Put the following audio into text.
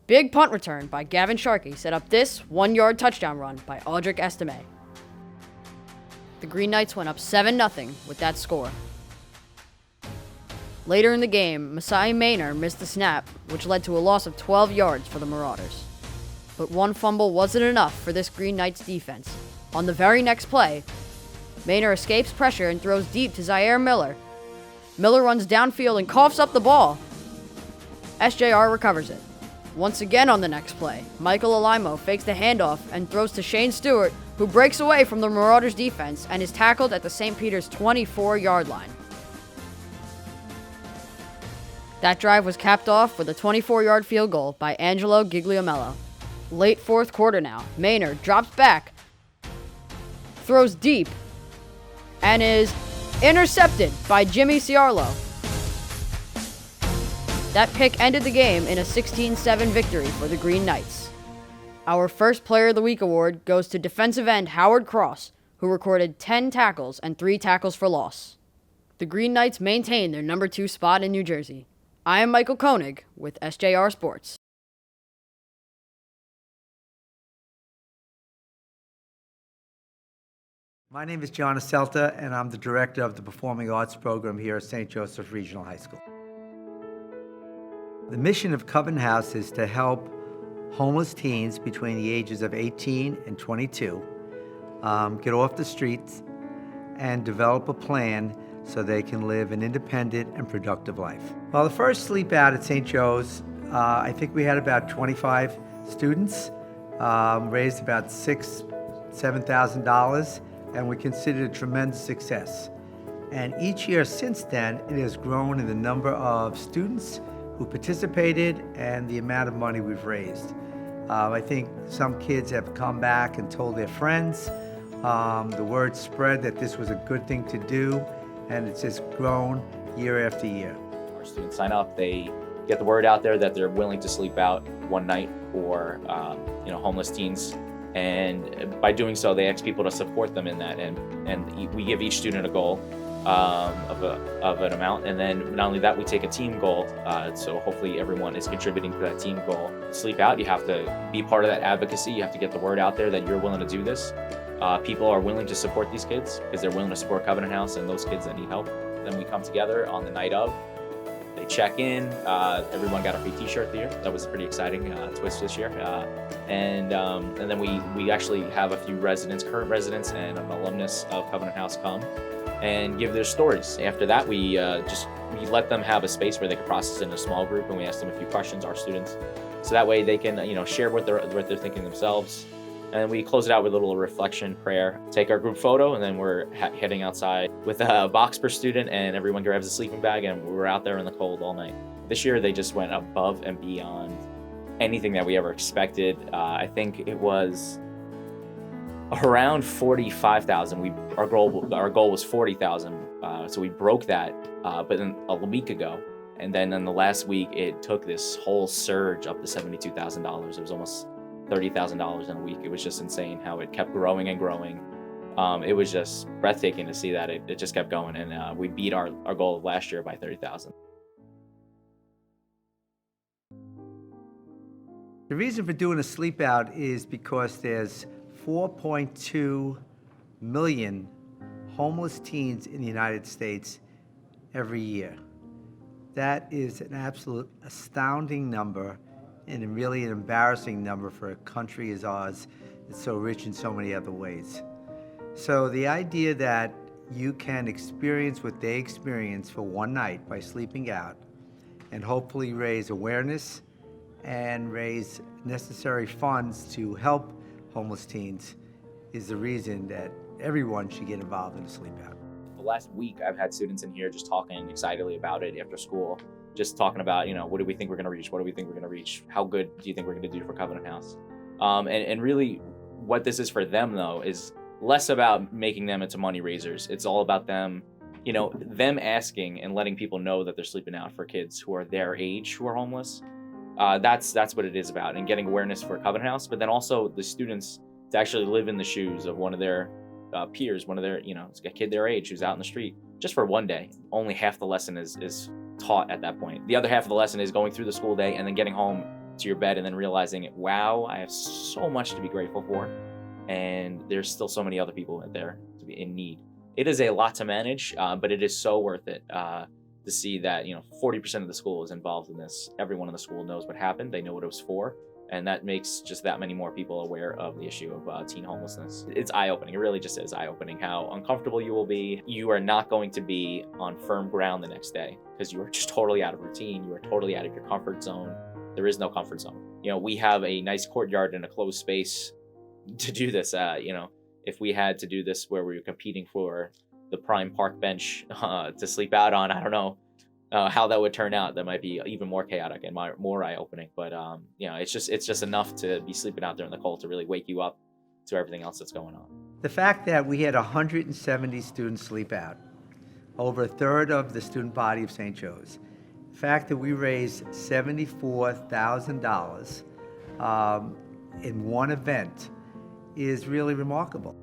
big punt return by Gavin Sharkey set up this 1-yard touchdown run by Aldrich Estime. The Green Knights went up 7-0 with that score. Later in the game, Masai Maynor missed the snap, which led to a loss of 12 yards for the Marauders. But one fumble wasn't enough for this Green Knights defense. On the very next play, Maynor escapes pressure and throws deep to Zaire Miller. Miller runs downfield and coughs up the ball. SJR recovers it. Once again on the next play, Michael Alimo fakes the handoff and throws to Shane Stewart, who breaks away from the Marauders defense and is tackled at the St. Peter's 24-yard line. That drive was capped off with a 24-yard field goal by Angelo Gigliomello. Late fourth quarter now, Maynard drops back, throws deep, and is intercepted by Jimmy Ciarlo. That pick ended the game in a 16-7 victory for the Green Knights. Our first Player of the Week award goes to defensive end Howard Cross, who recorded 10 tackles and 3 tackles for loss. The Green Knights maintain their number 2 spot in New Jersey. I am Michael Koenig with SJR Sports. My name is John Aselta, and I'm the director of the Performing Arts program here at St. Joseph Regional High School. The mission of Covenant House is to help homeless teens between the ages of 18 and 22 get off the streets and develop a plan so they can live an independent and productive life. Well, the first sleep out at St. Joe's, I think we had about 25 students, raised about $7,000, and we considered it a tremendous success. And each year since then, it has grown in the number of students who participated and the amount of money we've raised. I think some kids have come back and told their friends. The word spread that this was a good thing to do, and it's just grown year after year. Our students sign up, they get the word out there that they're willing to sleep out one night for homeless teens. And by doing so, they ask people to support them in that. And we give each student a goal of an amount. And then not only that, we take a team goal. So hopefully everyone is contributing to that team goal. Sleep out, you have to be part of that advocacy. You have to get the word out there that you're willing to do this. People are willing to support these kids because they're willing to support Covenant House and those kids that need help. Then we come together on the night of. They check in. Everyone got a free T-shirt there. That was a pretty exciting twist this year. And then we actually have a few residents, current residents, and an alumnus of Covenant House come and give their stories. After that, we let them have a space where they can process in a small group, and we ask them a few questions, our students, so that way they can share what they're thinking themselves. And we close it out with a little reflection prayer, take our group photo, and then we're heading outside with a box per student, and everyone grabs a sleeping bag, and we're out there in the cold all night. This year, they just went above and beyond anything that we ever expected. I think it was around 45,000. Our goal was 40,000, so we broke that, but then a week ago. And then in the last week, it took this whole surge up to $72,000. It was almost $30,000 in a week. It was just insane how it kept growing and growing. It was just breathtaking to see that it just kept going, and we beat our goal of last year by 30,000. The reason for doing a sleep out is because there's 4.2 million homeless teens in the United States every year. That is an absolute astounding number, and really an embarrassing number for a country as ours that's so rich in so many other ways. So the idea that you can experience what they experience for one night by sleeping out and hopefully raise awareness and raise necessary funds to help homeless teens is the reason that everyone should get involved in a sleep out. The last week, I've had students in here just talking excitedly about it after school, just talking about, what do we think we're going to reach? What do we think we're going to reach? How good do you think we're going to do for Covenant House? And really what this is for them, though, is less about making them into money raisers. It's all about them, them asking and letting people know that they're sleeping out for kids who are their age who are homeless. That's what it is about, and getting awareness for Covenant House, but then also the students to actually live in the shoes of one of their peers, one of their, a kid their age who's out in the street just for one day. Only half the lesson is taught at that point. The other half of the lesson is going through the school day and then getting home to your bed and then realizing, wow, I have so much to be grateful for, and there's still so many other people out there to be in need. It is a lot to manage, but it is so worth it to see that 40% of the school is involved in this. Everyone in the school knows what happened. They know what it was for. And that makes just that many more people aware of the issue of teen homelessness. It's eye-opening. It really just is eye-opening how uncomfortable you will be. You are not going to be on firm ground the next day because you are just totally out of routine. You are totally out of your comfort zone. There is no comfort zone. We have a nice courtyard and a closed space to do this. If we had to do this where we were competing for the prime park bench to sleep out on, I don't know how that would turn out. That might be even more chaotic and more eye-opening. But it's just enough to be sleeping out there in the cold to really wake you up to everything else that's going on. The fact that we had 170 students sleep out, over a third of the student body of St. Joe's, the fact that we raised $74,000 in one event is really remarkable.